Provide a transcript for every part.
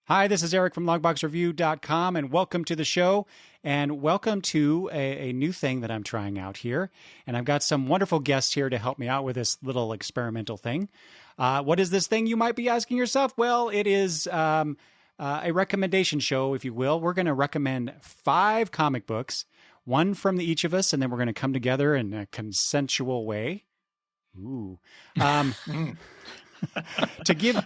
Hi, this is Eric from longboxreview.com, and welcome to the show, and welcome to a new thing that I'm trying out here. And I've got some wonderful guests here to help me out with this little experimental thing. What is this thing, you might be asking yourself? Well, it is a recommendation show, if you will. We're going to recommend 5 comic books, one from each of us, and then we're going to come together in a consensual way. Ooh. to give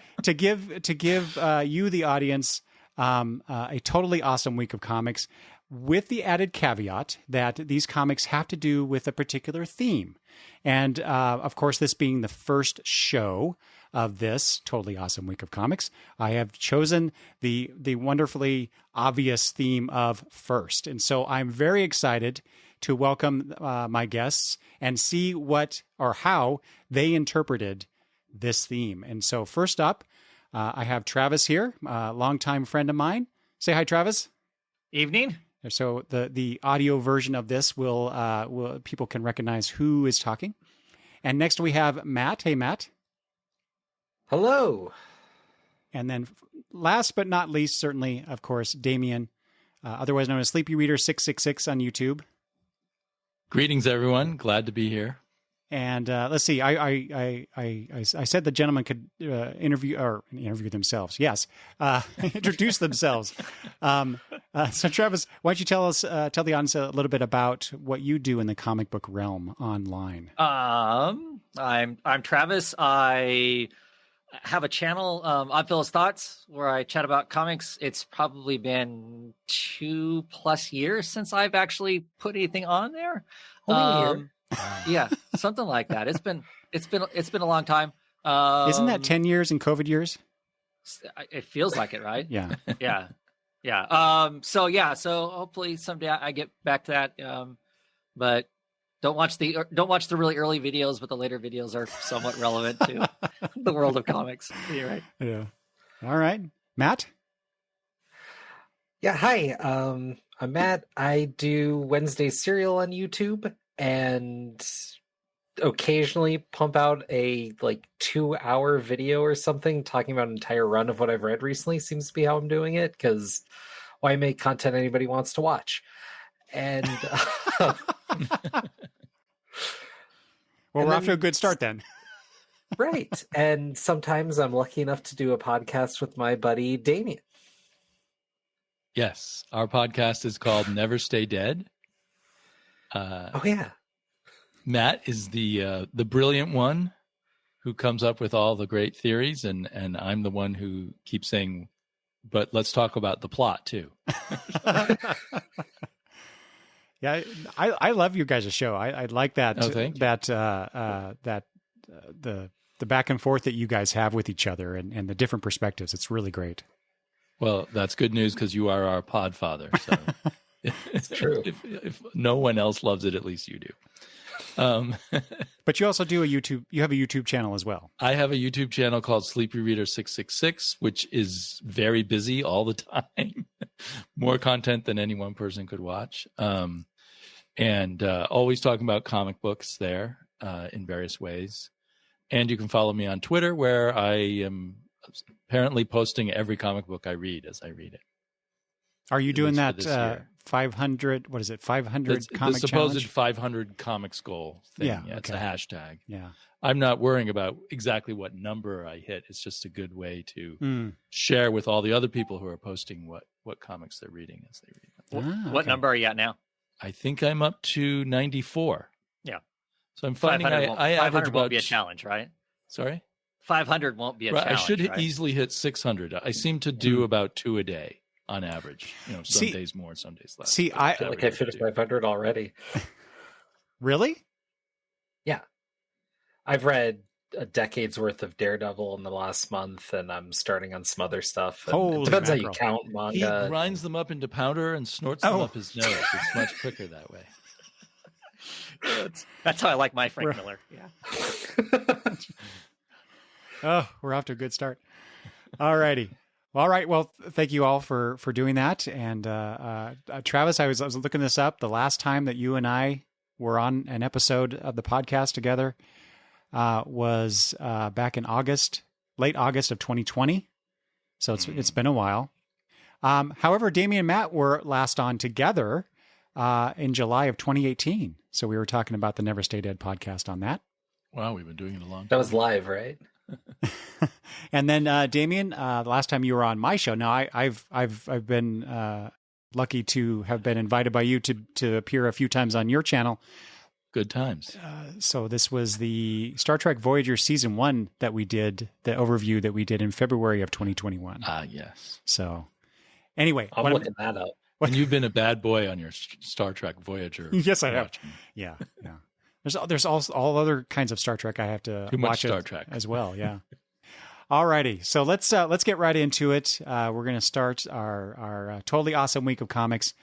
you, the audience, a totally awesome week of comics, with the added caveat that these comics have to do with a particular theme. And of course, this being the first show of this totally awesome week of comics, I have chosen the wonderfully obvious theme of first. And so I'm very excited to welcome my guests and see what or how they interpreted this theme. And so first up, I have Travis here, a longtime friend of mine. Say hi, Travis. Evening. So the audio version of this will people can recognize who is talking. And next we have Matt. Hey, Matt. Hello. And then last but not least, certainly, of course, Damian, otherwise known as Sleepy Reader 666 on YouTube. Greetings, everyone. Glad to be here. And let's see. I said the gentleman could interview themselves. Yes, introduce themselves. So, Travis, why don't you tell the audience a little bit about what you do in the comic book realm online? I'm Travis. I have a channel, Oddfellows Thoughts, where I chat about comics. It's probably been 2+ years since I've actually put anything on there. Only a year. Yeah, something like that. It's been a long time. Isn't that 10 years in COVID years? It feels like it, right? Yeah. Yeah. So hopefully someday I get back to that. But don't watch the really early videos, but the later videos are somewhat relevant to the world of comics. You're right. Yeah. All right, Matt. Yeah. Hi. I'm Matt. I do Wednesday Serial on YouTube, and occasionally pump out a 2-hour video or something talking about an entire run of what I've read recently. Seems to be how I'm doing it, because why make content anybody wants to watch? And Well, we're off to a good start then. Right. And sometimes I'm lucky enough to do a podcast with my buddy Damian. Yes, our podcast is called Never Stay Dead. Oh yeah, Matt is the brilliant one who comes up with all the great theories, and I'm the one who keeps saying, "But let's talk about the plot too." Yeah, I love you guys' show. I like that. Oh, thank you. The back and forth that you guys have with each other and the different perspectives. It's really great. Well, that's good news because you are our podfather. So. it's true. If no one else loves it, at least you do. But you also do you have a YouTube channel as well. I have a YouTube channel called Sleepy Reader 666, which is very busy all the time. More content than any one person could watch. And always talking about comic books there in various ways. And you can follow me on Twitter, where I am apparently posting every comic book I read as I read it. Are you doing that 500, what is it, 500 comic the supposed challenge? 500 comics goal thing. Yeah, It's a hashtag. Yeah. I'm not worrying about exactly what number I hit. It's just a good way to share with all the other people who are posting what comics they're reading as they read them. What number are you at now? I think I'm up to 94. Yeah. So I'm finding I average 500 about... won't be a challenge, right? Sorry? 500 won't be a challenge, I should right? easily hit 600. I seem to do about 2 a day on average. Some days more, some days less. See, I feel like I finished 500 already. Really? Yeah. I've read a decade's worth of Daredevil in the last month, and I'm starting on some other stuff. Holy it depends mackerel. how you count manga. He grinds them up into powder and snorts them up his nose. It's much quicker that way. That's how I like my Frank Miller. Yeah. Oh, we're off to a good start. All righty. All right. Well, thank you all for doing that. And Travis, I was looking this up. The last time that you and I were on an episode of the podcast together was back in late August of 2020. So it's been a while. However, Damian and Matt were last on together in July of 2018. So we were talking about the Never Stay Dead podcast on that. Wow, we've been doing it a long time. That was live, right? And then Damian, the last time you were on my show. Now I've been lucky to have been invited by you to appear a few times on your channel. Good times. So this was the Star Trek Voyager Season 1 that we did, the overview that we did in February of 2021. Yes. So anyway. I'm looking that up. And you've been a bad boy on your Star Trek Voyager. Yes, I have. watching. Yeah. There's all other kinds of Star Trek I have to Too much watch Star Trek as well. Yeah. Alrighty, so let's get right into it. We're going to start our totally awesome week of comics.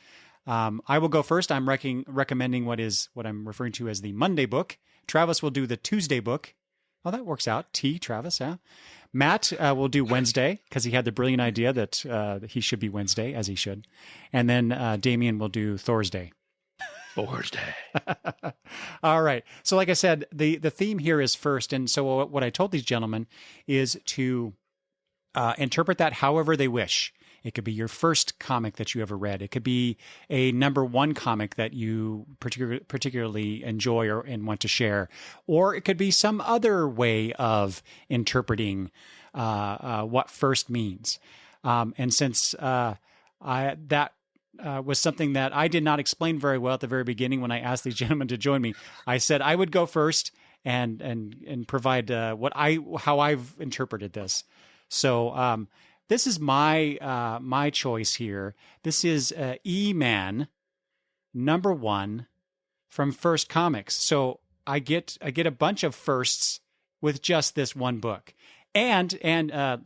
I will go first. I'm recommending what I'm referring to as the Monday book. Travis will do the Tuesday book. Oh, that works out. Travis, yeah. Matt will do Wednesday because he had the brilliant idea that he should be Wednesday, as he should. And then Damian will do Thursday. All right. So like I said, the theme here is first. And so what I told these gentlemen is to interpret that however they wish. It could be your first comic that you ever read. It could be a number one comic that you particularly enjoy and want to share. Or it could be some other way of interpreting what first means. And since was something that I did not explain very well at the very beginning when I asked these gentlemen to join me. I said I would go first and provide how I've interpreted this. So this is my choice here. This is E-Man #1 from First Comics. So I get a bunch of firsts with just this one book, and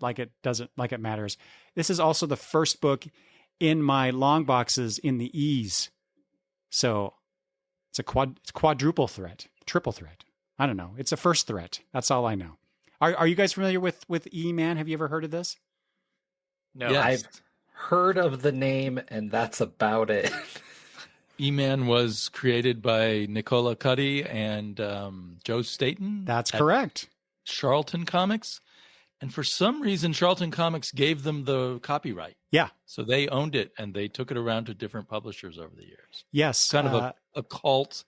like it matters. This is also the first book in my long boxes in the E's. So it's a quadruple threat, triple threat. I don't know. It's a first threat. That's all I know. Are you guys familiar with E-Man? Have you ever heard of this? No. Yes. I've heard of the name, and that's about it. E-Man was created by Nicola Cuddy and Joe Staton. That's correct. Charlton Comics. And for some reason, Charlton Comics gave them the copyright. Yeah. So they owned it, and they took it around to different publishers over the years. Yes. Kind of a cult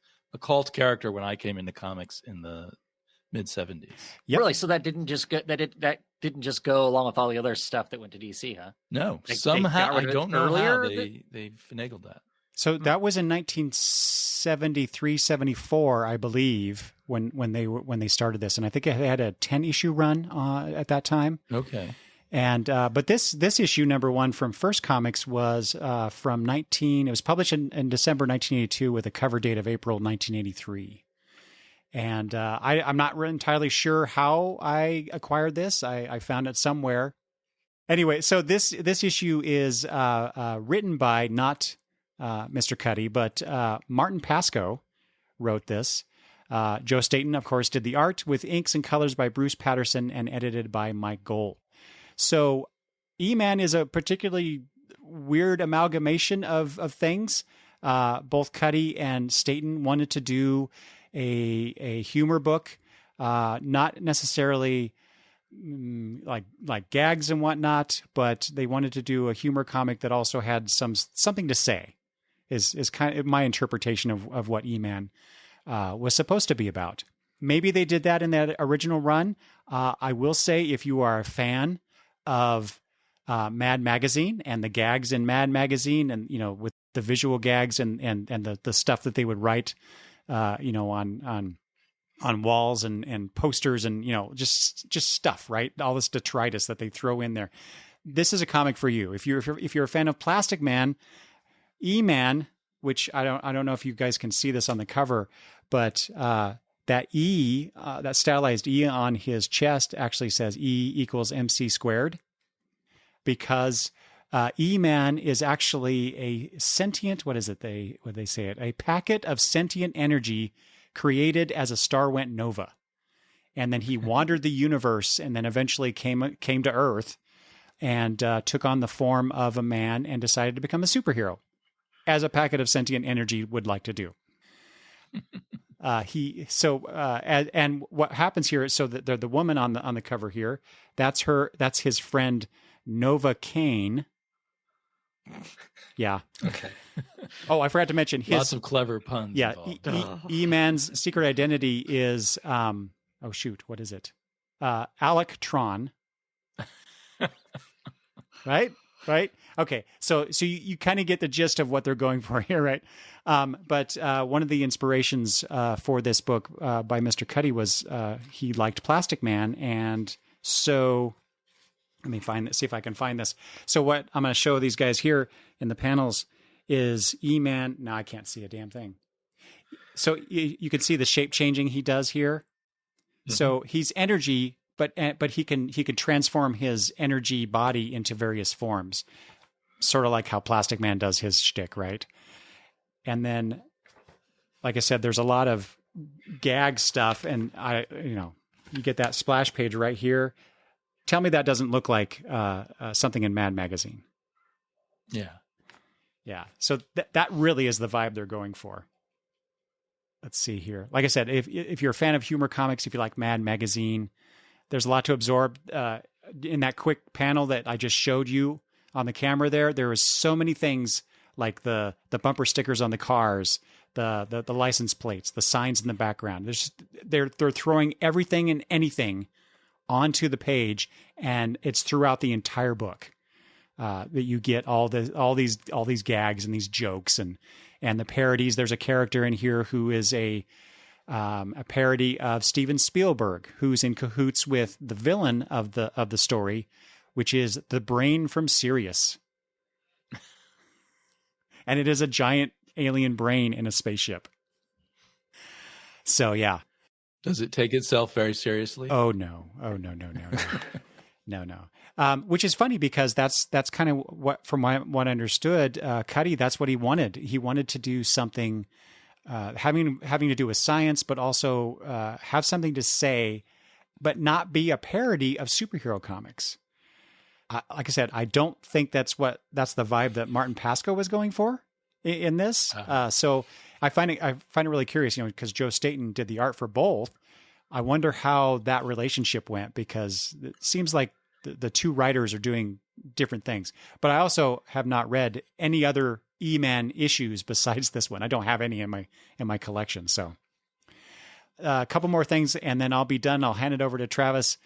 character when I came into comics in the mid 70s. Yep. Really? So that didn't just go along with all the other stuff that went to DC, huh? No, They somehow got rid I of it don't know earlier? how they finagled that. So that was in 1973, 74, I believe, when they started this, and I think they had a 10-issue run at that time. Okay. And but this issue #1 from First Comics was from it was published in December 1982 with a cover date of April 1983. And I'm not entirely sure how I acquired this. I found it somewhere. Anyway, so this issue is written by not Mr. Cuddy, but Martin Pascoe wrote this. Joe Staton, of course, did the art with inks and colors by Bruce Patterson and edited by Mike Gold. So E-Man is a particularly weird amalgamation of things. Both Cuddy and Staton wanted to do a humor book, not necessarily like gags and whatnot, but they wanted to do a humor comic that also had something to say. Is kind of my interpretation of what E-Man was supposed to be about. Maybe they did that in that original run. I will say, if you are a fan of Mad Magazine and the gags in Mad Magazine, and with the visual gags and the stuff that they would write, on walls and posters and just stuff, right? All this detritus that they throw in there. This is a comic for you. If you're a fan of Plastic Man, E-Man, which I don't know if you guys can see this on the cover, but that E, that stylized E on his chest actually says E equals MC squared, because E-Man is actually a sentient, what they say it, a packet of sentient energy created as a star went nova. And then he wandered the universe and then eventually came to Earth and took on the form of a man and decided to become a superhero, as a packet of sentient energy would like to do. And what happens here is, so that the woman on the cover here, that's his friend Nova Kane. Yeah. Okay. Oh, I forgot to mention his. Lots of clever puns. Yeah. involved. E-Man's secret identity is, oh shoot, what is it? Alec Tron. Right? Okay. So you kind of get the gist of what they're going for here, right? But one of the inspirations for this book by Mr. Cuddy was he liked Plastic Man, and so let me see if I can find this. So what I'm going to show these guys here in the panels is E-Man. No, I can't see a damn thing. So you can see the shape changing he does here. Mm-hmm. So he's energy, but he can transform his energy body into various forms, sort of like how Plastic Man does his shtick, right? And then, like I said, there's a lot of gag stuff, and you get that splash page right here. Tell me that doesn't look like something in Mad Magazine. Yeah. So that really is the vibe they're going for. Let's see here. Like I said, if you're a fan of humor comics, if you like Mad Magazine, there's a lot to absorb. In that quick panel that I just showed you on the camera there was so many things like the bumper stickers on the cars, the license plates, the signs in the background. They're throwing everything and anything onto the page, and it's throughout the entire book that you get all these gags and these jokes and the parodies. There's a character in here who is a parody of Steven Spielberg, who's in cahoots with the villain of the story, which is the brain from Sirius. And it is a giant alien brain in a spaceship. So yeah. Does it take itself very seriously? Oh no. No. Which is funny because that's kind of what, from what I understood, Cuddy, that's what he wanted. He wanted to do something having to do with science, but also have something to say, but not be a parody of superhero comics. Like I said, I don't think that's the vibe that Martin Pasco was going for in this. So I find it really curious, because Joe Staton did the art for both. I wonder how that relationship went, because it seems like the two writers are doing different things. But I also have not read any other E-Man issues besides this one. I don't have any in my collection. So a couple more things, and then I'll be done. I'll hand it over to Travis.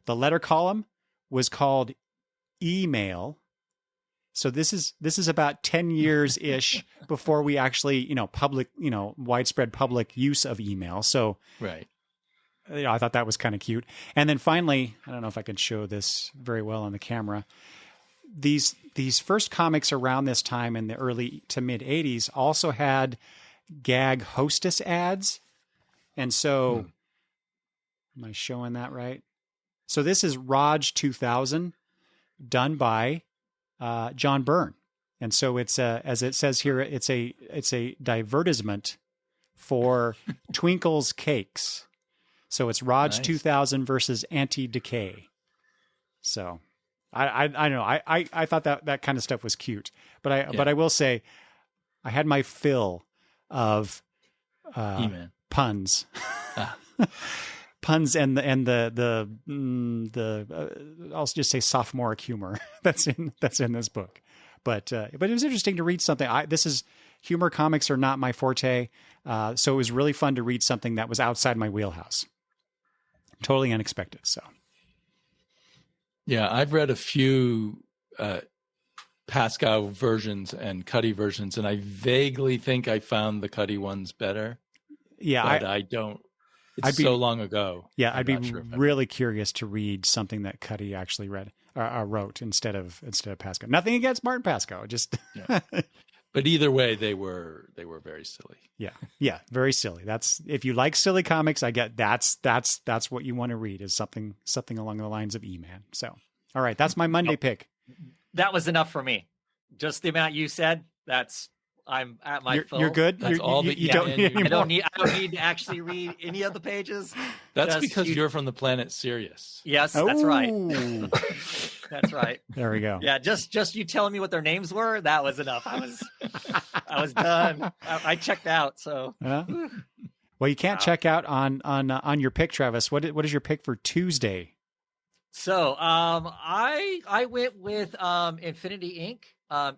The letter column was called Email. So this is about 10 years ish before we actually, widespread public use of email. So right. I thought that was kind of cute. And then finally, I don't know if I can show this very well on the camera. These first comics around this time in the early to mid 80s also had gag hostess ads. And so, am I showing that right? So this is Raj 2000 done by John Byrne. And so it's as it says here, it's a divertisement for Twinkle's Cakes. So it's Raj 2000 versus Anti-Decay. So I don't know. I thought that kind of stuff was cute, but I will say I had my fill of puns. Puns and the I'll just say sophomoric humor that's in this book, but it was interesting to read something. Humor comics are not my forte, so it was really fun to read something that was outside my wheelhouse, totally unexpected. So, yeah, I've read a few Pascal versions and Cuddy versions, and I vaguely think I found the Cuddy ones better. Yeah, but I don't. It's so long ago. Yeah, I'd be really curious to read something that Cuddy actually wrote instead of Pascal. Nothing against Martin Pascal, just. Yeah. But either way, they were very silly. Yeah, very silly. That's, if you like silly comics, I get that's what you want to read, is something along the lines of E-Man. So, all right, that's my Monday pick. That was enough for me. Just the amount you said. I'm at my full. You're good. That's all that you don't need any I don't need to actually read any of the pages. That's because you're from the planet Sirius. Yes, that's right. That's right. There we go. Yeah, just you telling me what their names were, that was enough. I was done. I checked out. So, well, you can't check out on your pick, Travis. What is your pick for Tuesday? So I went with Infinity Inc.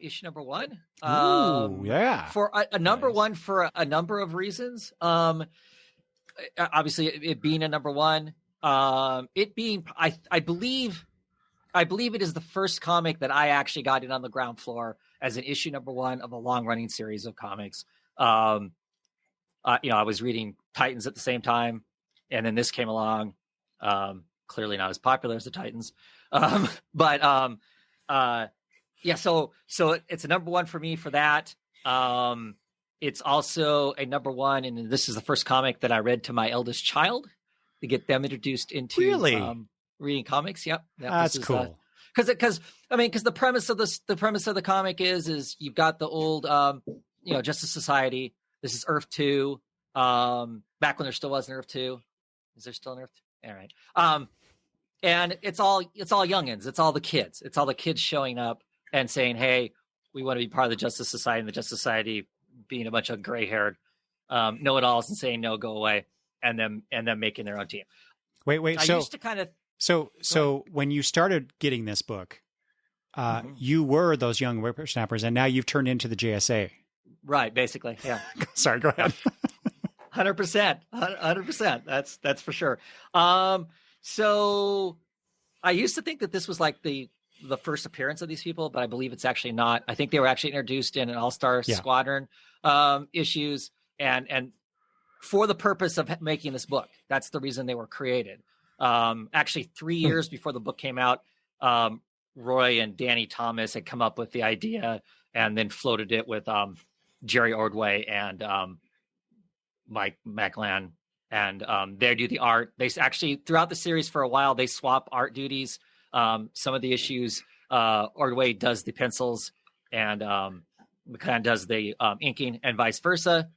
Issue number 1. Ooh, yeah. For a number Nice. one for a number of reasons. Obviously it being a number 1, it being I believe it is the first comic that I actually got in on the ground floor as an issue number 1 of a long running series of comics. I was reading Titans at the same time, and then this came along. Clearly not as popular as the Titans, but yeah. So it's a number 1 for me for that. It's also a number 1, and this is the first comic that I read to my eldest child to get them introduced into reading comics. Yep, That's cool. Because the premise of the comic is you've got the old Justice Society. This is Earth 2. Back when there still was an Earth 2. Is there still an Earth 2? All right. And it's all youngins. It's all the kids. It's all the kids showing up and saying, "Hey, we want to be part of the Justice Society." And the Justice Society being a bunch of gray-haired know-it-alls and saying, "No, go away," and them making their own team. Wait. I used to kind of So when you started getting this book, you were those young whippersnappers, and now you've turned into the JSA. Right, basically, yeah. Sorry, go ahead. 100%. That's for sure. So I used to think that this was like the first appearance of these people, but I believe it's actually not. I think they were actually introduced in an All-Star Squadron issues, and for the purpose of making this book. That's the reason they were created. Actually, 3 years before the book came out, Roy and Danny Thomas had come up with the idea and then floated it with Jerry Ordway and Mike Maclan. And they do the art. They actually, throughout the series for a while, they swap art duties. Some of the issues, Ordway does the pencils and Maclan does the inking and vice versa.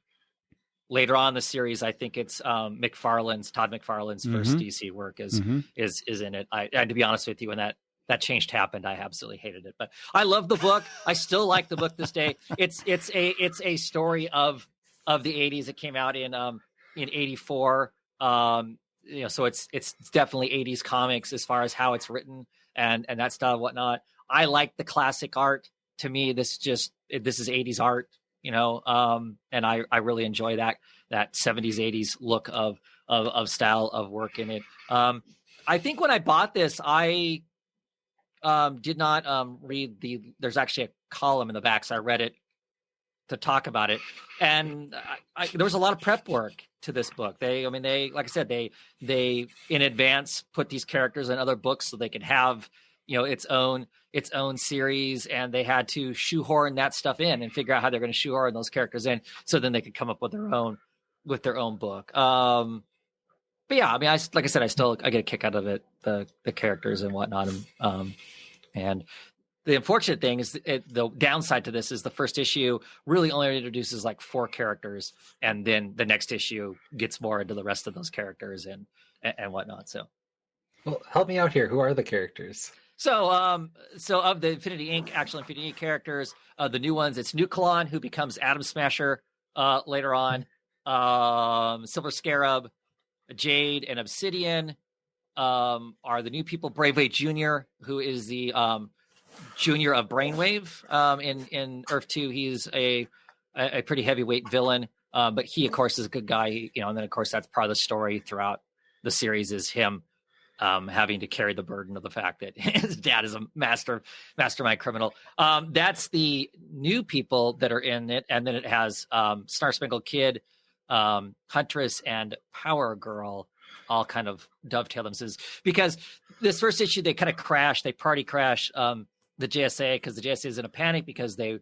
Later on in the series, I think it's Todd McFarlane's first DC work is in it. And to be honest with you, when that change happened, I absolutely hated it. But I love the book. I still like the book this day. It's a story of the 80s. It came out in 84. So it's definitely 80s comics as far as how it's written and that style and whatnot. I like the classic art. To me, this is 80s art. And I really enjoy that 70s, 80s look of style of work in it. I think when I bought this, I did not read there's actually a column in the back, so I read it to talk about it. And there was a lot of prep work to this book. They, like I said, they in advance put these characters in other books so they could have, its own series, and they had to shoehorn that stuff in and figure out how they're going to shoehorn those characters in, so then they could come up with their own book. But yeah, like I said, I get a kick out of it, the characters and whatnot. And the unfortunate thing is the downside to this is the first issue really only introduces like 4 characters, and then the next issue gets more into the rest of those characters and whatnot. So, well, help me out here. Who are the characters? So of the Infinity Inc. characters, the new ones, it's Nucleon, who becomes Atom Smasher later on, Silver Scarab, Jade, and Obsidian are the new people. Braveway Jr., who is the junior of Brainwave in Earth 2. He's a pretty heavyweight villain, but he, of course, is a good guy. And then, of course, that's part of the story throughout the series is him having to carry the burden of the fact that his dad is a mastermind criminal. That's the new people that are in it. And then it has Star Spangled Kid, Huntress, and Power Girl all kind of dovetail themselves. Because this first issue, they kind of party crash the JSA, because the JSA is in a panic because they,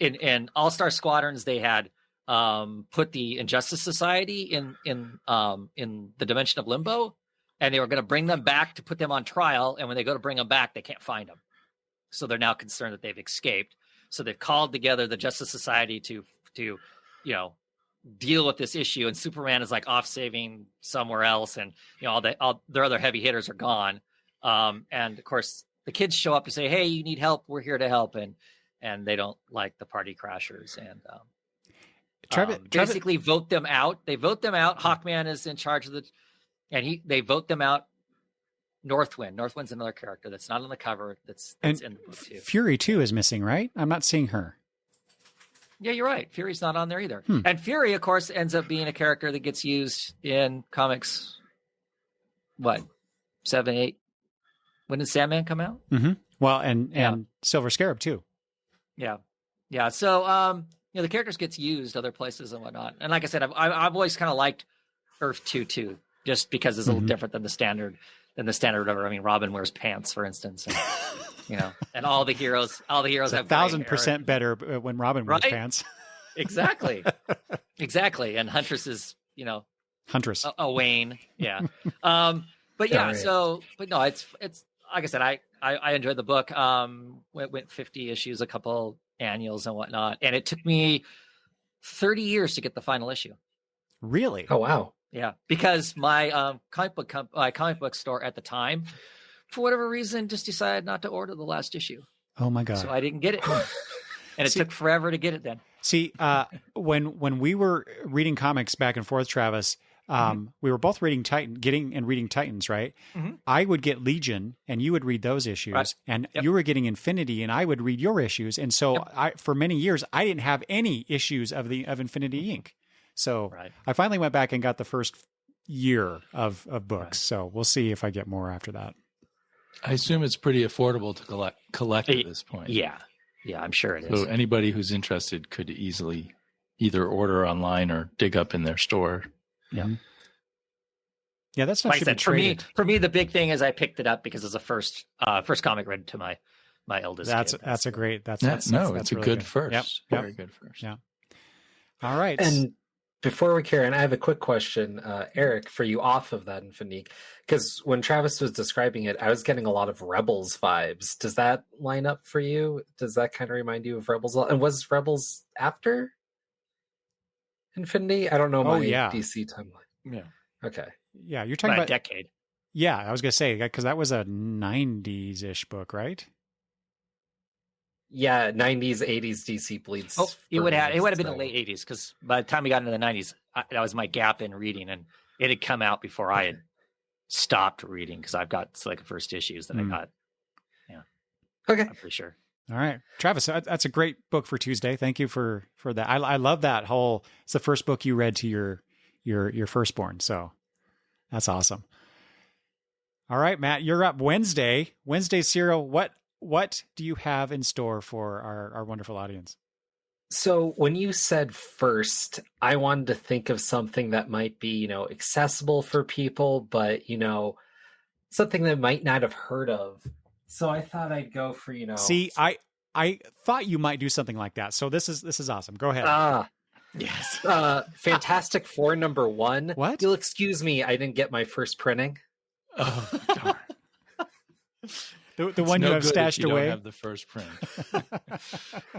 in All-Star Squadrons, they had put the Injustice Society in the dimension of Limbo, and they were going to bring them back to put them on trial. And when they go to bring them back, they can't find them. So they're now concerned that they've escaped. So they've called together the Justice Society to deal with this issue. And Superman is like off saving somewhere else. And, all their other heavy hitters are gone. And of course the kids show up to say, "Hey, you need help. We're here to help." And they don't like the party crashers and, basically vote them out. They vote them out. Hawkman is in charge of they vote them out Northwind. Northwind's another character that's not on the cover. That's And in the book too. Fury too is missing, right? I'm not seeing her. Yeah, you're right. Fury's not on there either. Hmm. And Fury, of course, ends up being a character that gets used in comics. What, 7, 8? When did Sandman come out? Mm-hmm. Well, and Yeah. Silver Scarab too. Yeah, yeah. So, the characters gets used other places and whatnot. And like I said, I've always kind of liked Earth 2 too, just because it's a little different than the standard. Whatever. I mean, Robin wears pants, for instance, and and all the heroes have 1,000% better when Robin wears Right? pants. Exactly. And Huntress is, Huntress. a Wayne. Yeah. But yeah, Right. but no, it's like I said, I enjoyed the book. Went 50 issues, a couple annuals and whatnot. And it took me 30 years to get the final issue. Really? Oh wow. Yeah. Because my comic book store at the time, for whatever reason, just decided not to order the last issue. Oh my God. So I didn't get it. And it took forever to get it then. See, when we were reading comics back and forth, Travis, we were both reading reading Titans, right? Mm-hmm. I would get Legion, and you would read those issues, Right. and Yep. you were getting Infinity, and I would read your issues. And so, Yep. for many years, I didn't have any issues of Infinity Inc. So Right. I finally went back and got the first year of books. Right. So we'll see if I get more after that. I assume it's pretty affordable to collect at this point. Yeah. Yeah, I'm sure it is. So anybody who's interested could easily either order online or dig up in their store. Yeah. Mhm. Yeah, that's not Like I should be said, traded. for me, the big thing is I picked it up because it's the first comic read to my eldest. That's kid. a great. That's It's a really good first. Yep. Yep. Very good first. Yeah. All right. And before we carry on, I have a quick question, Eric, for you off of that Infinity, because when Travis was describing it, I was getting a lot of Rebels vibes. Does that line up for you? Does that kind of remind you of Rebels? And was Rebels after Infinity? I don't know my yeah. DC timeline. Yeah. Okay. Yeah, you're talking By a about decade. Yeah, I was gonna say because that was a '90s-ish book, right? Yeah, 90s, 80s DC bleeds. Oh, it for would me, have been the so- late 80s because by the time we got into the 90s, that was my gap in reading, and it had come out before I had stopped reading because I've got like first issues that I got. Okay. I'm pretty sure. All right, Travis, that's a great book for Tuesday. Thank you for that. I love that whole. It's the first book you read to your firstborn, so that's awesome. All right, Matt, you're up. Wednesday, Serial. What do you have in store for our wonderful audience? So when you said first, I wanted to think of something that might be, accessible for people, but, something they might not have heard of. So I thought I'd go for, See, I thought you might do something like that. So this is awesome. Go ahead. Yes. Fantastic Four #1. What? You'll excuse me, I didn't get my first printing. Oh, darn. The one you have stashed Don't away. have the first print.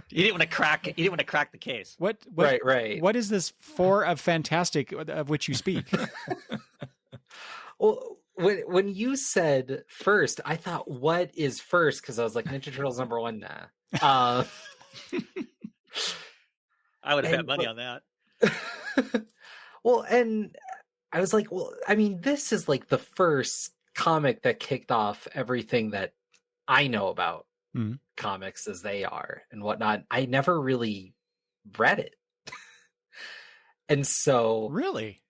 You didn't want to crack it. You didn't want to crack the case. What Right. What is this four of fantastic of which you speak? Well, when you said first, I thought, what is first? Because I was like, Ninja Turtles #1, nah. I would have bet And- money on that. Well, and I was like, well, I mean, this is like the first comic that kicked off everything that I know about Mhm. comics as they are and whatnot. I never really read it. And so, Really?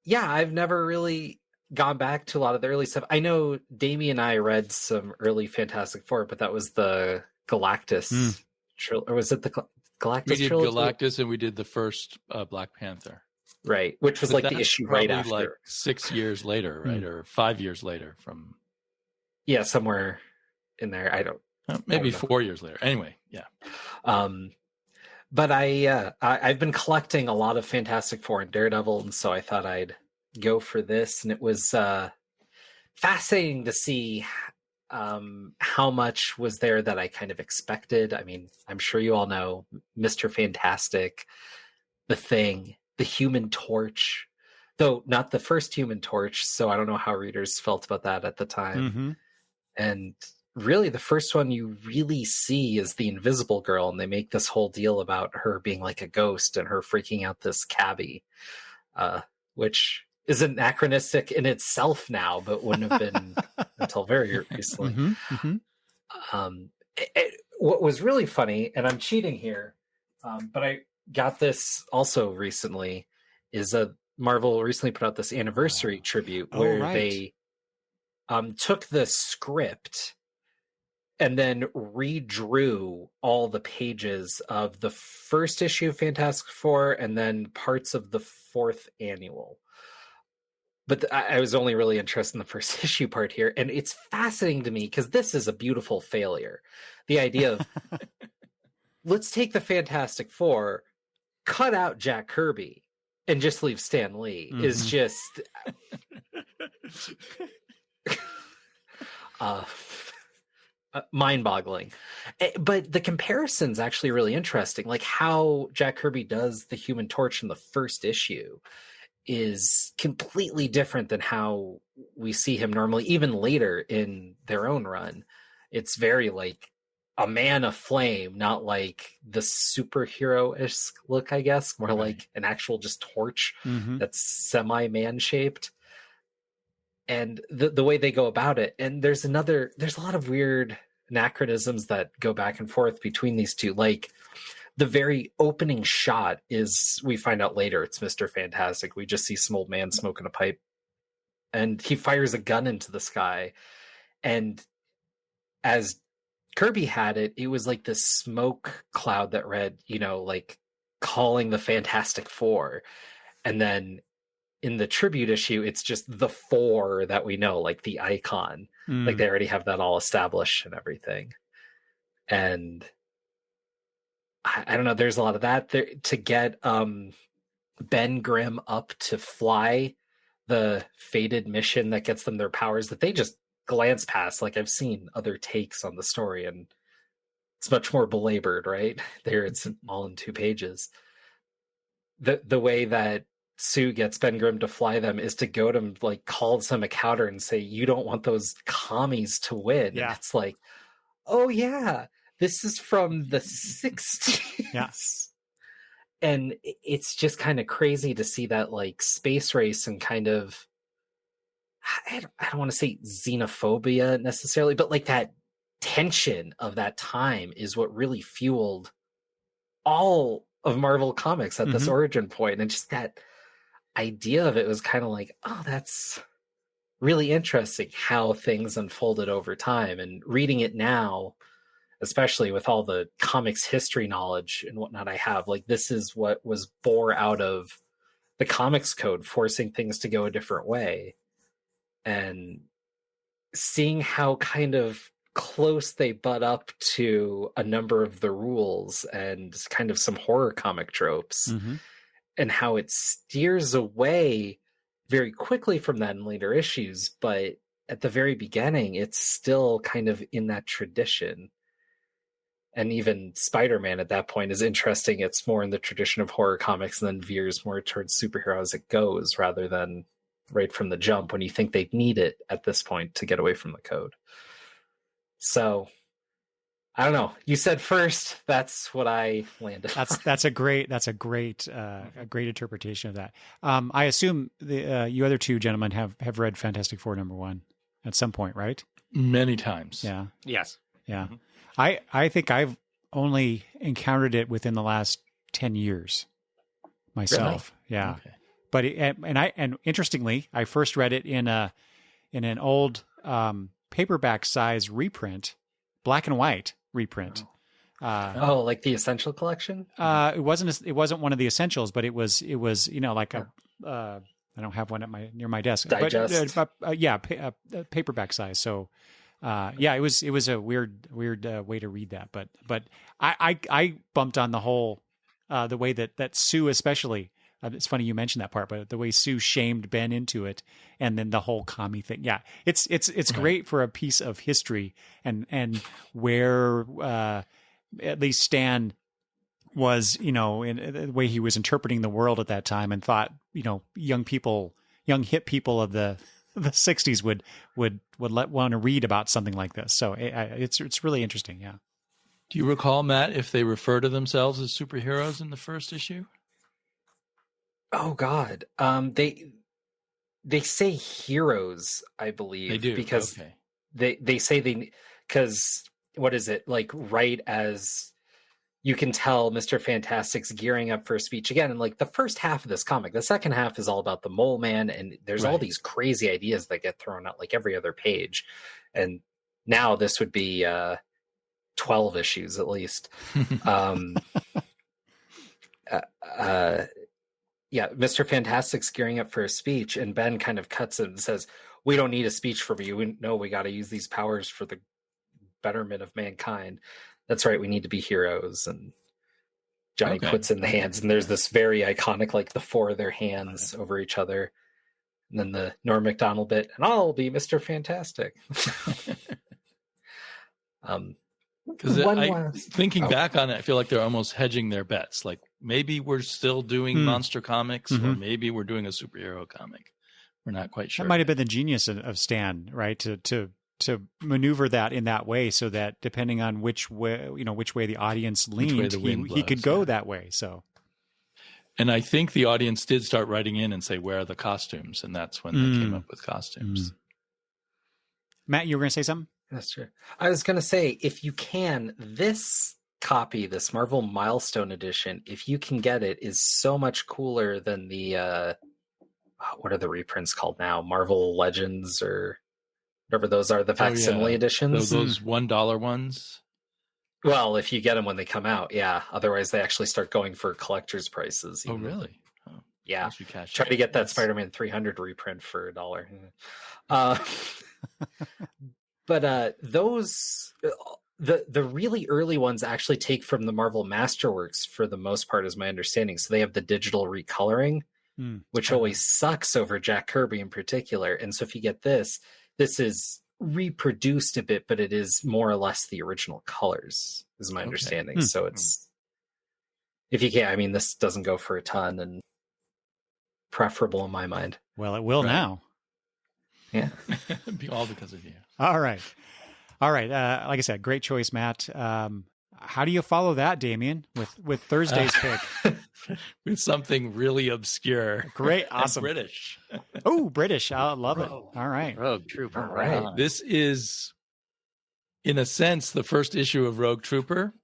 yeah, I've never really gone back to a lot of the early stuff. I know Damian and I read some early Fantastic Four, but that was the Galactus or was it the Galactus We did trilogy? Galactus and we did the first Black Panther. Right, which was But like the that's issue right probably after. like 6 years later, right? Or 5 years later from Yeah, somewhere in there. I don't maybe I don't know. 4 years later. Anyway, yeah. But I've been collecting a lot of Fantastic Four and Daredevil, and so I thought I'd go for this, and it was fascinating to see how much was there that I kind of expected. I mean, I'm sure you all know Mr. Fantastic, The Thing, the Human Torch, though not the first Human Torch, so I don't know how readers felt about that at the time. Mm-hmm. And really the first one you really see is the Invisible Girl, and they make this whole deal about her being like a ghost and her freaking out this cabbie, which is anachronistic in itself now, but wouldn't have been until very recently. What was really funny, and I'm cheating here, but I got this also recently, is Marvel recently put out this anniversary tribute where they took the script and then redrew all the pages of the first issue of Fantastic Four and then parts of the fourth annual. But I was only really interested in the first issue part here. And it's fascinating to me because this is a beautiful failure. The idea of, let's take the Fantastic Four, cut out Jack Kirby, and just leave Stan Lee is just... mind-boggling. But the comparison's actually really interesting. Like how Jack Kirby does the Human Torch in the first issue is completely different than how we see him normally, even later in their own run. It's very like a man of flame, not like the superhero-esque look, I guess, more like an actual just torch that's semi-man shaped. And the way they go about it. And there's a lot of weird anachronisms that go back and forth between these two. Like the very opening shot is, we find out later, it's Mr. Fantastic. We just see some old man smoking a pipe and he fires a gun into the sky. And as Kirby had it, it was like this smoke cloud that read, like calling the Fantastic Four. And then in the tribute issue, it's just the four that we know, like the icon. Like they already have that all established and everything. And I don't know, there's a lot of that there to get Ben Grimm up to fly the fated mission that gets them their powers that they just glance past. Like I've seen other takes on the story and it's much more belabored, right? There it's all in 2 pages. The way that Sue gets Ben Grimm to fly them is to go to him, like calls him a coward and say, you don't want those commies to win. Yeah. And it's like, oh yeah, this is from the 60s. Yes. And it's just kind of crazy to see that like space race and kind of, I don't want to say xenophobia necessarily, but like that tension of that time is what really fueled all of Marvel Comics at this origin point. And just that idea of it was kind of like, oh, that's really interesting how things unfolded over time. And reading it now, especially with all the comics history knowledge and whatnot I have, like this is what was bore out of the comics code, forcing things to go a different way. And seeing how kind of close they butt up to a number of the rules and kind of some horror comic tropes. And how it steers away very quickly from that in later issues. But at the very beginning, it's still kind of in that tradition. And even Spider-Man at that point is interesting. It's more in the tradition of horror comics and then veers more towards superhero as it goes, rather than right from the jump when you think they'd need it at this point to get away from the code. So I don't know. You said first. That's what I landed. That's a great interpretation of that. I assume you other two gentlemen have read Fantastic Four #1 at some point, right? Many times. Yeah. Yes. Yeah. I think I've only encountered it within the last 10 years myself. Really? Yeah. Okay. But and interestingly, I first read it in an old paperback size reprint, black and white reprint. Like the Essential Collection? It wasn't one of the essentials, but it was like a I don't have one near my desk. Digest. But, paperback size. So it was a weird way to read that, but I bumped on the whole the way that Sue especially. It's funny you mentioned that part, but the way Sue shamed Ben into it, and then the whole commie thing. Yeah, it's great for a piece of history and where at least Stan was, in the way he was interpreting the world at that time, and thought, young hip people of the 60s would want to read about something like this. So it's really interesting. Yeah. Do you recall, Matt, if they refer to themselves as superheroes in the first issue? Oh God. they say heroes, I believe. They do, because okay. they say because what is it, like, right as you can tell Mr. Fantastic's gearing up for a speech again, and like the first half of this comic, the second half is all about the Mole Man, and there's all Right. these crazy ideas that get thrown out like every other page, and now this would be 12 issues at least. Yeah, Mr. Fantastic's gearing up for a speech, and Ben kind of cuts it and says, "We don't need a speech from you. We know we got to use these powers for the betterment of mankind. That's right, we need to be heroes." And Johnny puts in the hands, and there's this very iconic, like the four of their hands over each other. And then the Norm Macdonald bit, and I'll be Mr. Fantastic. Because thinking back on it, I feel like they're almost hedging their bets. Like maybe we're still doing monster comics, or maybe we're doing a superhero comic. We're not quite sure. That might have been the genius of Stan, right? To maneuver that in that way, so that depending on which way the audience leaned, he could go that way. So, and I think the audience did start writing in and say, "Where are the costumes?" And that's when they came up with costumes. Matt, you were going to say something? That's true. I was going to say, if you can, this copy, this Marvel Milestone Edition, if you can get it, is so much cooler than the what are the reprints called now? Marvel Legends or whatever those are, the facsimile editions. Those $1 ones. Well, if you get them when they come out, yeah. Otherwise, they actually start going for collector's prices. Oh, really? Oh, yeah. Try to get that Spider-Man 300 reprint for $1. But those, the really early ones actually take from the Marvel Masterworks for the most part, is my understanding. So they have the digital recoloring, which always sucks over Jack Kirby in particular. And so if you get this is reproduced a bit, but it is more or less the original colors, is my understanding. So it's, if you can, I mean, this doesn't go for a ton and preferable in my mind. Well, it will now. Yeah. All because of you. All right. Like I said, great choice, Matt. How do you follow that, Damian, with Thursday's pick? With something really obscure. Great. Awesome. British. Oh, British. I love it. All right. Rogue Trooper. All right. This is, in a sense, the first issue of Rogue Trooper.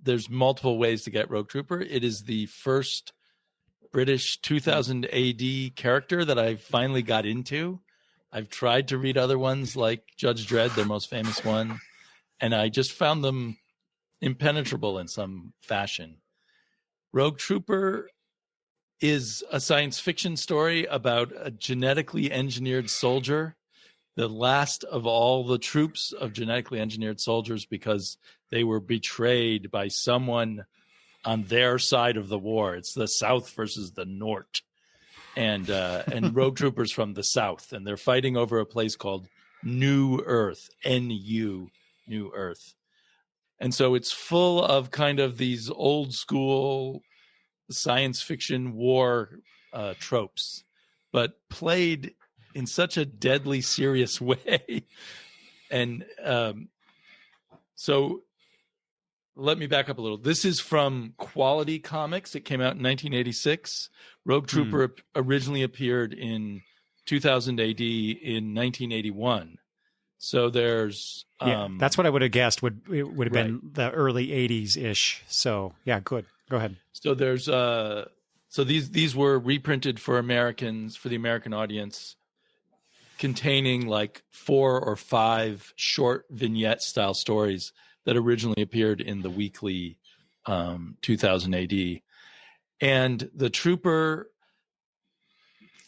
There's multiple ways to get Rogue Trooper. It is the first British 2000 AD character that I finally got into. I've tried to read other ones like Judge Dredd, their most famous one, and I just found them impenetrable in some fashion. Rogue Trooper is a science fiction story about a genetically engineered soldier, the last of all the troops of genetically engineered soldiers, because they were betrayed by someone on their side of the war. It's the South versus the North. And Rogue Troopers from the South, and they're fighting over a place called New Earth, N-U, New Earth. And so it's full of kind of these old school science fiction war tropes, but played in such a deadly serious way. And so let me back up a little. This is from Quality Comics. It came out in 1986. Rogue Trooper originally appeared in 2000 AD in 1981. So there's that's what I would have guessed would have been the early 80s ish. So yeah, good. Go ahead. So there's so these were reprinted for Americans, for the American audience, containing like 4 or 5 short vignette style stories that originally appeared in the weekly 2000 AD. And the trooper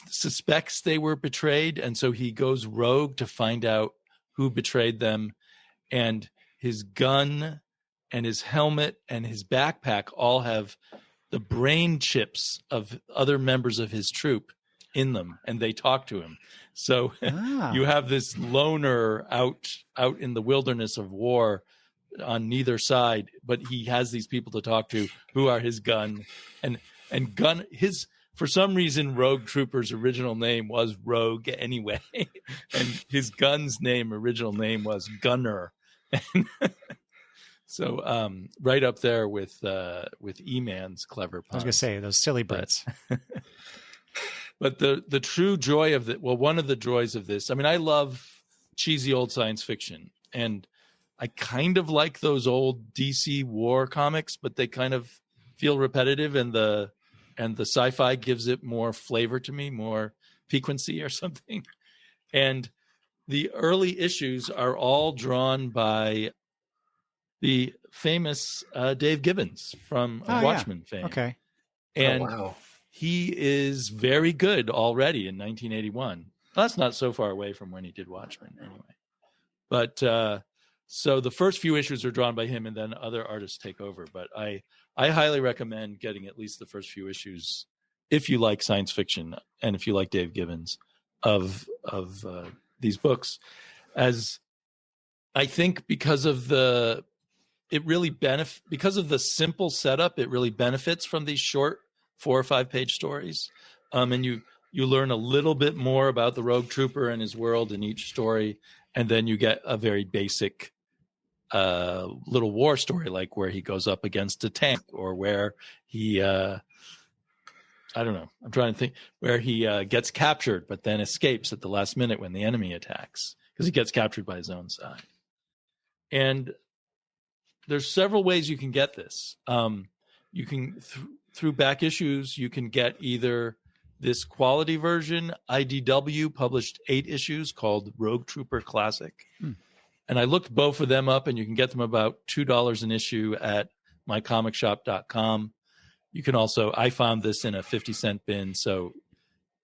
suspects they were betrayed, and so he goes rogue to find out who betrayed them. And his gun and his helmet and his backpack all have the brain chips of other members of his troop in them, and they talk to him. So you have this loner out in the wilderness of war on neither side, but he has these people to talk to who are his gun and gun. His, for some reason, Rogue Trooper's original name was Rogue anyway, and his gun's original name was Gunner. So right up there with E-Man's clever puns. I was gonna say those silly Brits. But the true joy of one of the joys of this, I mean, I love cheesy old science fiction, and I kind of like those old DC war comics, but they kind of feel repetitive, and the sci-fi gives it more flavor to me, more piquancy or something. And the early issues are all drawn by the famous Dave Gibbons from Watchmen fame. Okay. And wow. he is very good already in 1981. Well, that's not so far away from when he did Watchmen anyway. But so the first few issues are drawn by him, and then other artists take over. But I highly recommend getting at least the first few issues if you like science fiction and if you like Dave Gibbons of these books, as I think because of the simple setup, it really benefits from these short 4 or 5 page stories. And you learn a little bit more about the Rogue Trooper and his world in each story. And then you get a very basic little war story, like where he goes up against a tank, or where he, I don't know, I'm trying to think, where he gets captured, but then escapes at the last minute when the enemy attacks, because he gets captured by his own side. And there's several ways you can get this. You can, through back issues, you can get either this quality version. IDW published 8 issues called Rogue Trooper Classic. And I looked both of them up, and you can get them about $2 an issue at mycomicshop.com. You can also, I found this in a 50-cent bin, so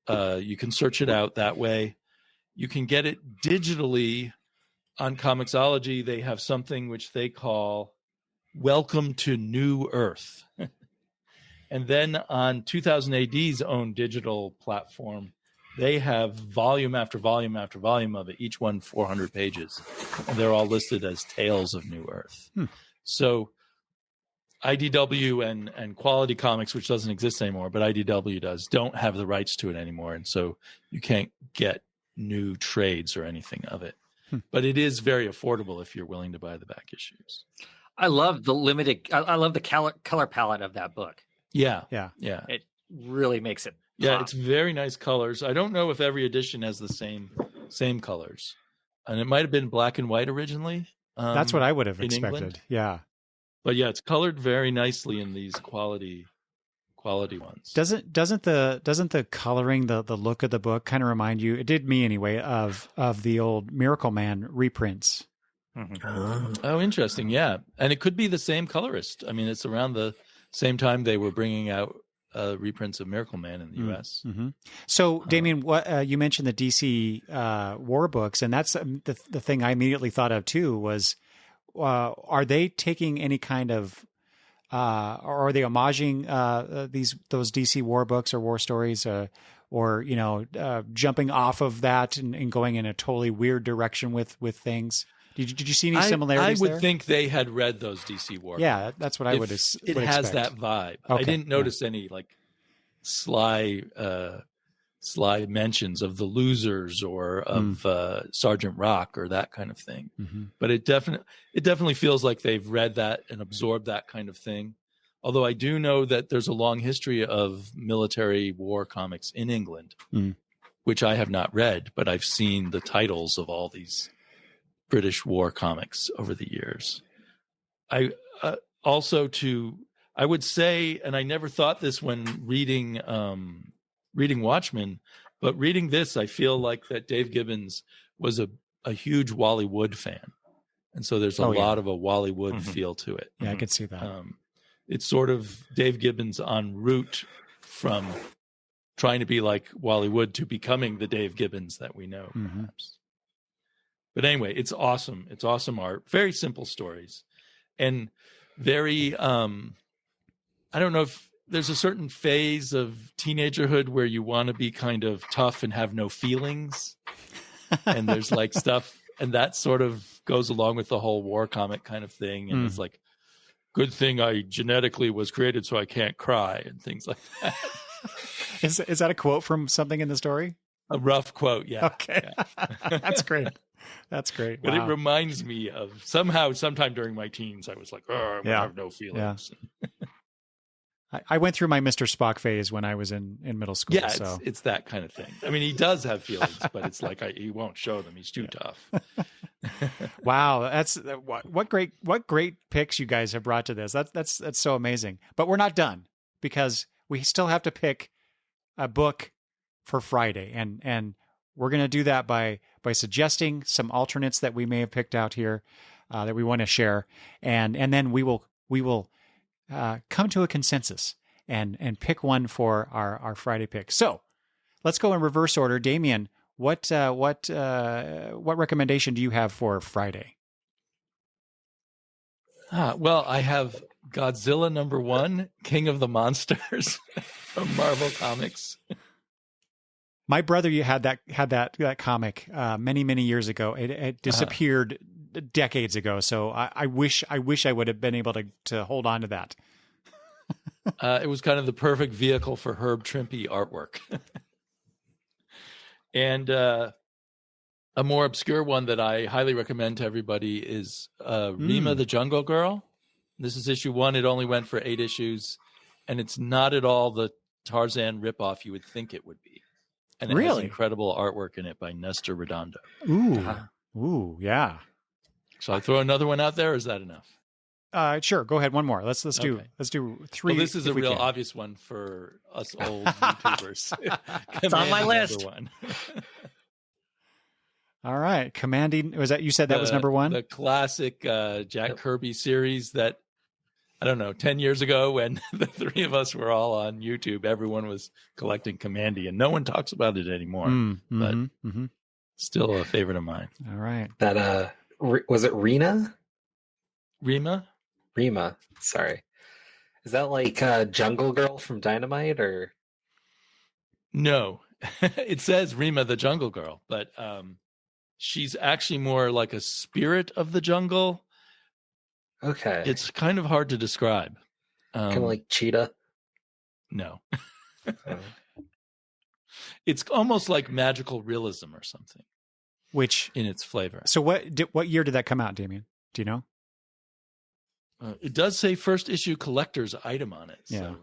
you can search it out that way. You can get it digitally on Comixology. They have something which they call Welcome to New Earth. And then on 2000 AD's own digital platform, they have volume after volume after volume of it, each one 400 pages. And they're all listed as Tales of New Earth. So IDW and Quality Comics, which doesn't exist anymore, but IDW does, don't have the rights to it anymore. And so you can't get new trades or anything of it. But it is very affordable if you're willing to buy the back issues. I love the I love the color palette of that book. Yeah. It really makes it Yeah, pop. it's very nice colors. I don't know if every edition has the same colors. And it might have been black and white originally. That's what I would have in expected. England. Yeah. But yeah, it's colored very nicely in these quality ones. Doesn't the coloring, the look of the book kind of remind you, it did me anyway, of the old Miracle Man reprints? Oh, interesting. Yeah. And it could be the same colorist. I mean, it's around the same time they were bringing out reprints of Miracle Man in the U.S. So, Damian, what you mentioned the DC war books, and that's the thing I immediately thought of too. Was are they taking any kind of, or are they homaging those DC war books or war stories, or jumping off of that and going in a totally weird direction with things? Did you see any similarities I would there? think they had read those DC war. Yeah, that's what I would expect. It has that vibe. Okay, I didn't notice any like sly mentions of the Losers or of Sergeant Rock or that kind of thing. But it definitely feels like they've read that and absorbed that kind of thing. Although I do know that there's a long history of military war comics in England, which I have not read, but I've seen the titles of all these British war comics over the years. I would say, and I never thought this when reading Watchmen, but reading this, I feel like that Dave Gibbons was a huge Wally Wood fan. And so there's a lot of a Wally Wood feel to it. Yeah, I could see that. It's sort of Dave Gibbons en route from trying to be like Wally Wood to becoming the Dave Gibbons that we know, perhaps. But anyway, it's awesome. It's awesome art. Very simple stories. And very, I don't know if there's a certain phase of teenagerhood where you want to be kind of tough and have no feelings. And there's like stuff, and that sort of goes along with the whole war comic kind of thing. And it's like, good thing I genetically was created so I can't cry and things like that. Is that a quote from something in the story? A rough quote, yeah. Okay. Yeah. That's great. That's great. But wow. it reminds me of sometime during my teens, I was like, oh, I have no feelings. Yeah. I went through my Mr. Spock phase when I was in middle school. Yeah, so it's that kind of thing. I mean, he does have feelings, but it's like he won't show them. He's too tough. wow, that's what great picks you guys have brought to this. That's so amazing. But we're not done because we still have to pick a book for Friday, and we're going to do that by suggesting some alternates that we may have picked out here that we want to share, and then we will come to a consensus and pick one for our Friday pick. So let's go in reverse order. Damian, what recommendation do you have for Friday? Well, I have Godzilla #1, King of the Monsters from Marvel Comics. My brother had that comic many years ago. It disappeared decades ago. So I wish I would have been able to hold on to that. It was kind of the perfect vehicle for Herb Trimpe artwork. And a more obscure one that I highly recommend to everybody is Rima the Jungle Girl. This is issue 1. It only went for 8 issues, and it's not at all the Tarzan ripoff you would think it would be. And it has incredible artwork in it by Nestor Redondo. Ooh, yeah. So I throw another one out there, or is that enough? Sure. Go ahead. One more. Let's do 3. Well, this is a real obvious one for us old YouTubers. It's on my list. One. All right. Commanding. Was that, you said that was number 1? The classic Jack Kirby series that, I don't know, 10 years ago when the 3 of us were all on YouTube, everyone was collecting Commandy, and no one talks about it anymore. But still a favorite of mine. All right. That was it Rena? Rima, sorry. Is that like Jungle Girl from Dynamite, or? No, it says Rima the Jungle Girl, but she's actually more like a spirit of the jungle. Okay. It's kind of hard to describe. Kind of like Cheetah? No. It's almost like magical realism or something. Which in its flavor. So what year did that come out, Damian? Do you know? It does say first issue collector's item on it. Yeah.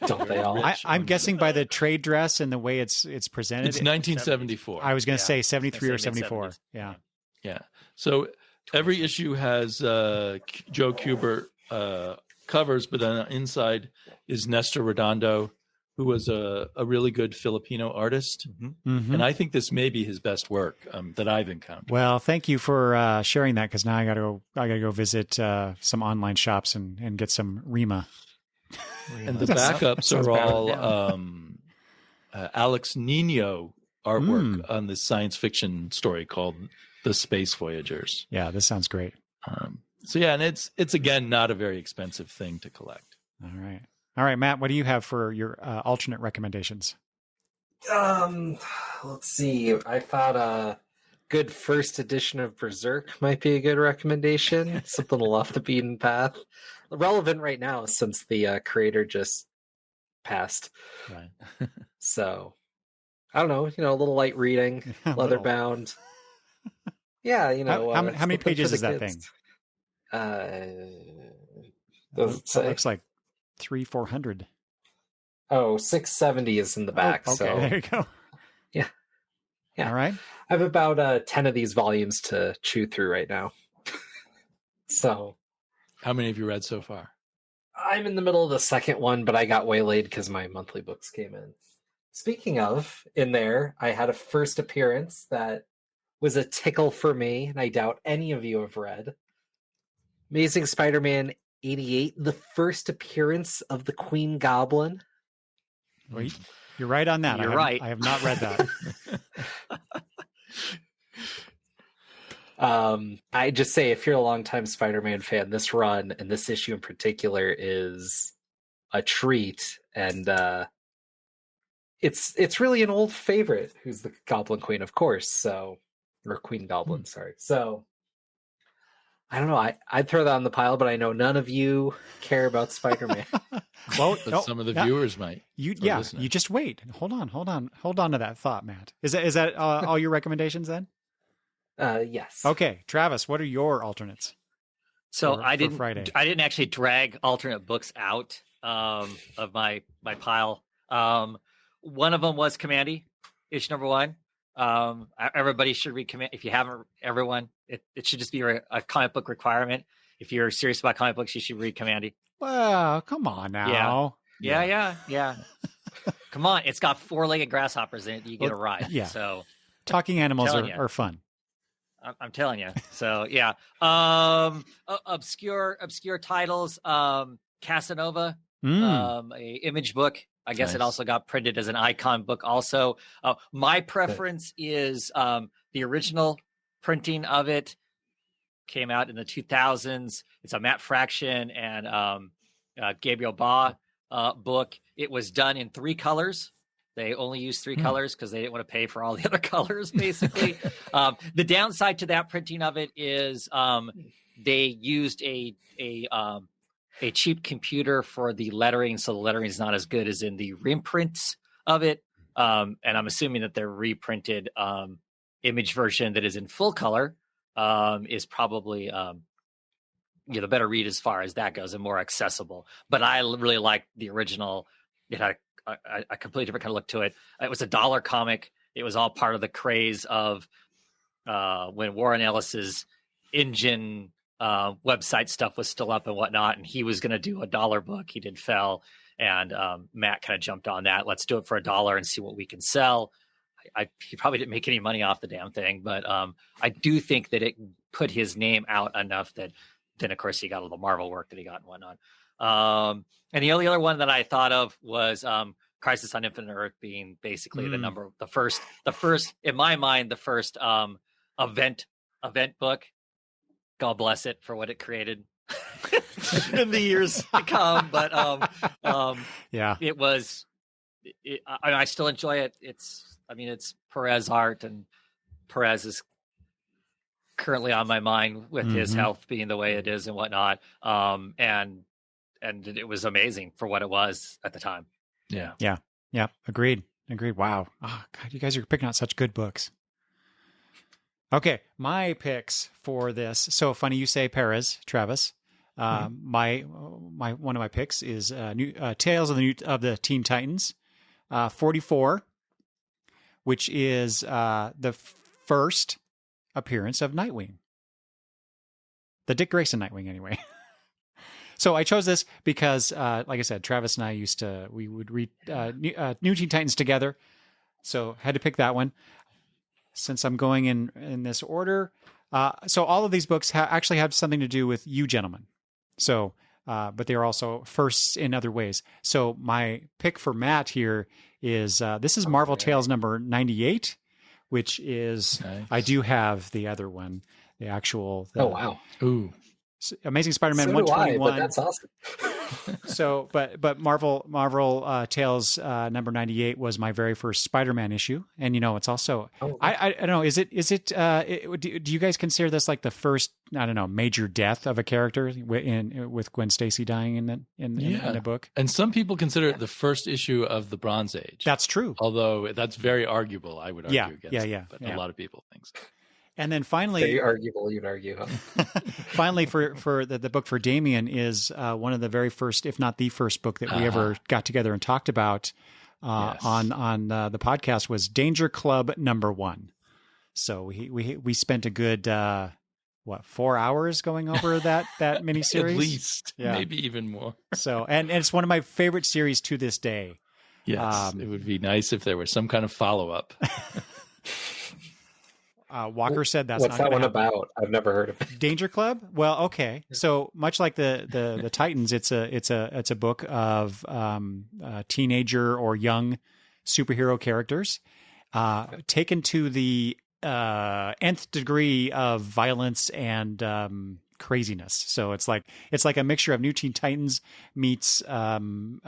So, don't they all? I'm guessing by the trade dress and the way it's presented. It's 1974. I was going to say 73 or 74. Yeah. Yeah. So every issue has Joe Kubert covers, but then inside is Nestor Redondo, who was a really good Filipino artist. And I think this may be his best work that I've encountered. Well, thank you for sharing that, because now I gotta go visit some online shops and get some Rima. And the backups are all Alex Nino artwork on this science fiction story called The Space Voyagers. Yeah, this sounds great. So yeah, and it's again not a very expensive thing to collect. All right, Matt, what do you have for your alternate recommendations? Let's see. I thought a good first edition of Berserk might be a good recommendation. Something off the beaten path. Relevant right now since the creator just passed. Right. So, I don't know, a little light reading, leather bound. Yeah, How many pages is that thing? It looks like 300-400. Oh, 670 is in the back. Okay, so there you go. Yeah. All right. I have about 10 of these volumes to chew through right now. So, how many have you read so far? I'm in the middle of the second one, but I got waylaid because my monthly books came in. Speaking of, in there, I had a first appearance that was a tickle for me, and I doubt any of you have read. Amazing Spider-Man 88, the first appearance of the Queen Goblin. Wait, you're right on that. You're right. I have not read that. I just say, if you're a longtime Spider-Man fan, this run and this issue in particular is a treat, and it's really an old favorite. Who's the Goblin Queen, of course. Or Queen Goblin, sorry. So I don't know. I'd throw that on the pile, but I know none of you care about Spider-Man. Well, but some of the viewers might. You just wait. Hold on to that thought, Matt. Is that all your recommendations then? Yes. Okay, Travis, what are your alternates? So for I didn't. Friday? I didn't actually drag alternate books out of my pile. One of them was Commandy, issue number 1. Everybody should read Command. If you haven't, everyone, it should just be a comic book requirement. If you're serious about comic books, you should read Commandy. Well, come on now. Yeah. Come on, it's got 4-legged grasshoppers in it. You get a ride. Yeah. So Talking animals telling are fun. I'm telling you. So yeah. Obscure titles. Casanova, a image book. I guess it also got printed as an icon book. Also, my preference is the original printing of it. Came out in the 2000s. It's a Matt Fraction and Gabriel Ba book. It was done in 3 colors. They only used 3 colors because they didn't want to pay for all the other colors, basically. The downside to that printing of it is they used a cheap computer for the lettering, so the lettering is not as good as in the reprints of it. And I'm assuming that their reprinted image version that is in full color is probably the better read as far as that goes and more accessible. But I really like the original. It had a completely different kind of look to it. It was a $1 comic. It was all part of the craze of when Warren Ellis's Engine website stuff was still up and whatnot, and he was going to do a $1 book. He did Fell, and Matt kind of jumped on that. Let's do it for $1 and see what we can sell. He probably didn't make any money off the damn thing, but I do think that it put his name out enough that then, of course, he got all the Marvel work that he got and whatnot. And the only other one that I thought of was Crisis on Infinite Earth being basically the first, in my mind, the first event book. God bless it for what it created in the years to come. But it was. I still enjoy it. It's Perez art, and Perez is currently on my mind with his health being the way it is and whatnot. And it was amazing for what it was at the time. Yeah. Agreed. Wow. Oh, God, you guys are picking out such good books. Okay, my picks for this. So funny you say Perez, Travis. My one of my picks is Tales of the Teen Titans, 44, which is the first appearance of Nightwing. The Dick Grayson Nightwing, anyway. So I chose this because, like I said, Travis and I we would read New Teen Titans together. So had to pick that one. Since I'm going in this order. So all of these books actually have something to do with you gentlemen. So, but they are also firsts in other ways. So my pick for Matt here is, this is Marvel Tales number 98, which is, nice. I do have the other one, the actual. Oh, wow. Ooh. Amazing Spider-Man 121. But that's awesome. So, but Marvel Tales number 98 was my very first Spider-Man issue, and it's also I don't know. Is it? Do you guys consider this like the first major death of a character with Gwen Stacy dying in the book? And some people consider it the first issue of the Bronze Age. That's true. Although that's very arguable, I would argue against it, but a lot of people think so. And then finally, very arguable, you'd argue. Huh? Finally, for the book for Damian is one of the very first, if not the first book that we ever got together and talked about on the podcast was Danger Club number 1. So we spent a good 4 hours going over that miniseries, at least, maybe even more. So and it's one of my favorite series to this day. Yes, it would be nice if there was some kind of follow up. Walker said that's what's not that one happen. About? I've never heard of it. Danger Club. Well, okay. So much like the Titans, it's a book of teenager or young superhero characters taken to the nth degree of violence and craziness. So it's like a mixture of New Teen Titans meets when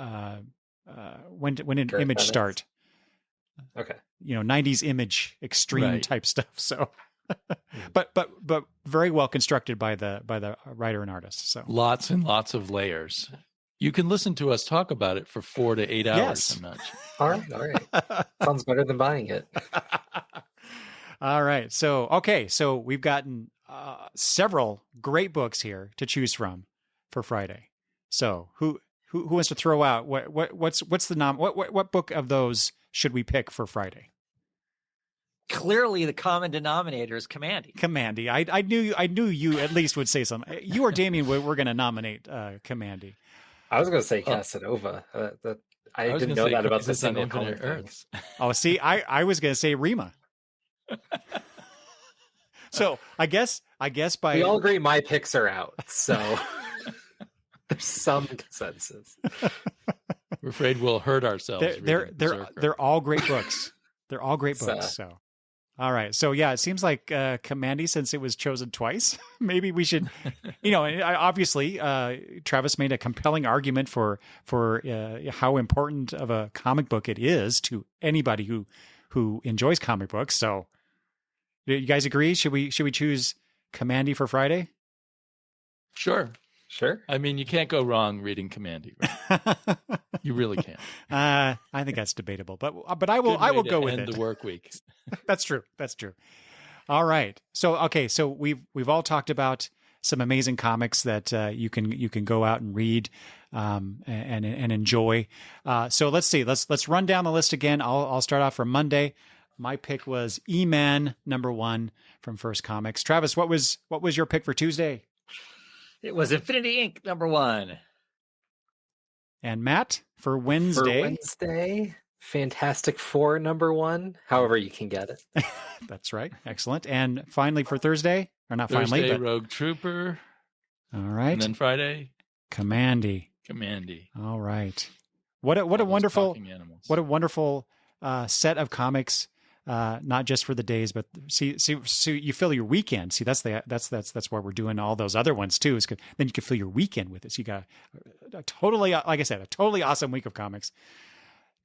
did Image start? Okay. 90s Image extreme type stuff. So, but very well constructed by the writer and artist. So lots and lots of layers. You can listen to us talk about it for 4 to 8 hours. Yes. I'm not sure. All right. Sounds better than buying it. All right. So, okay. So we've gotten several great books here to choose from for Friday. So who wants to throw out what's the what book of those should we pick for Friday? Clearly, the common denominator is Commandy. Commandy. I knew you at least would say something. You or Damian, we're going to nominate Commandy. I was going to say Casanova. I didn't know that about the single Infinite color Earths. Oh, see, I was going to say Rima. So I guess by We all agree my picks are out, so there's some consensus. We're afraid we'll hurt ourselves. they're all great books. They're all great books. So. All right. So, yeah, it seems like Commandy, since it was chosen twice, maybe we should, obviously, Travis made a compelling argument for how important of a comic book it is to anybody who enjoys comic books. So, do you guys agree? Should we choose Commandy for Friday? Sure. I mean, you can't go wrong reading Commandy. Right? You really can't. I think that's debatable, but I will go with it. The work week. That's true. All right. So we've all talked about some amazing comics that you can go out and read and enjoy. So let's see. Let's run down the list again. I'll start off from Monday. My pick was E-Man #1 from First Comics. Travis, what was your pick for Tuesday? It was Infinity Inc. #1. And Matt, for Wednesday, Fantastic Four #1. However you can get it. That's right. Excellent. And finally for Thursday, or not Thursday, finally, but Rogue Trooper. All right. And then Friday, Commandy. All right. What a wonderful set of comics. Not just for the days, but see, you fill your weekend. See, that's why we're doing all those other ones too. Is then you can fill your weekend with it. So you got a totally, like I said, a totally awesome week of comics.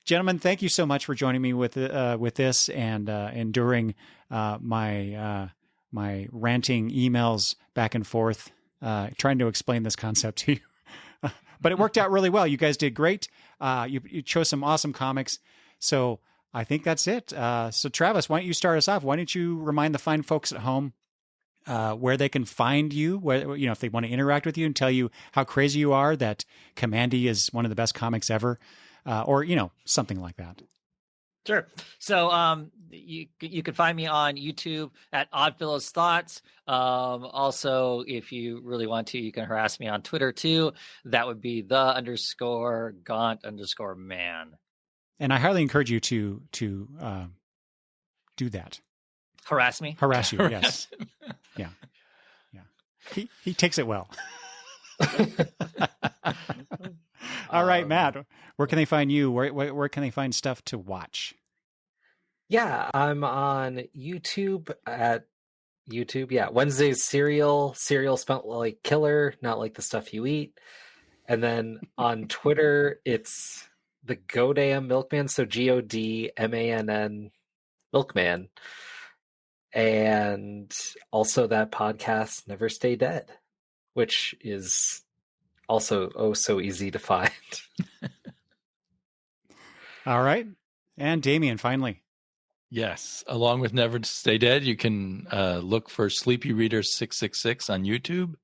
Gentlemen, thank you so much for joining me with this and enduring my ranting emails back and forth, trying to explain this concept to you. But it worked out really well. You guys did great. You chose some awesome comics. So I think that's it. So Travis, why don't you start us off? Why don't you remind the fine folks at home where they can find you, where, if they want to interact with you and tell you how crazy you are, that Commandy is one of the best comics ever, or, something like that. Sure. So you can find me on YouTube at Oddfellows Thoughts. Also, if you really want to, you can harass me on Twitter too. That would be _Gaunt_man. And I highly encourage you to do that. Harass me? Harass you, yes. Yeah. He takes it well. All right, Matt, where can they find you? Where can they find stuff to watch? Yeah, I'm on YouTube at YouTube. Yeah, Wednesday's Cereal spelled like killer, not like the stuff you eat. And then on Twitter, it's the Godam Milkman, so GODMANN Milkman. And also that podcast, Never Stay Dead, which is also so easy to find. All right. And Damian, finally. Yes. Along with Never Stay Dead, you can look for Sleepy Reader 666 on YouTube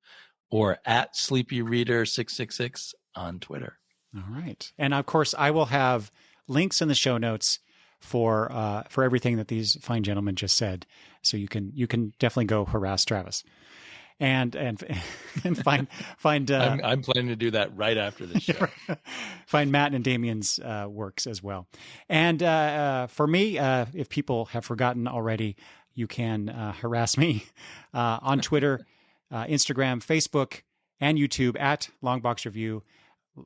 or at Sleepy Reader 666 on Twitter. All right. And of course, I will have links in the show notes for everything that these fine gentlemen just said. So you can definitely go harass Travis. And find I'm planning to do that right after this show. Find Matt and Damian's works as well. And for me, if people have forgotten already, you can harass me on Twitter, Instagram, Facebook, and YouTube at Longbox Review.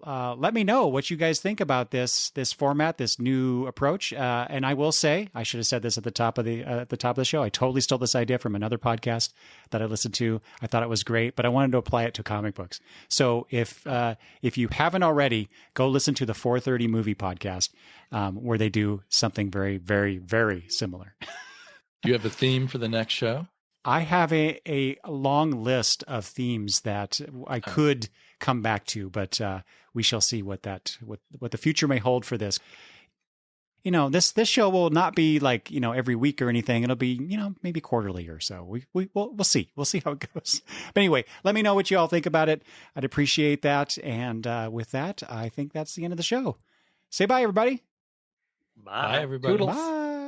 Let me know what you guys think about this format, this new approach. And I will say, I should have said this at the top of the show. I totally stole this idea from another podcast that I listened to. I thought it was great, but I wanted to apply it to comic books. So if you haven't already, go listen to the 430 Movie Podcast, where they do something very, very, very similar. Do you have a theme for the next show? I have a long list of themes that I could come back to, but we shall see what the future may hold for this. this show will not be like, every week or anything. It'll be, maybe quarterly or so. We'll see. We'll see how it goes. But anyway, let me know what you all think about it. I'd appreciate that. And with that, I think that's the end of the show. Say bye, everybody. Bye. Bye, everybody. Toodles. Bye.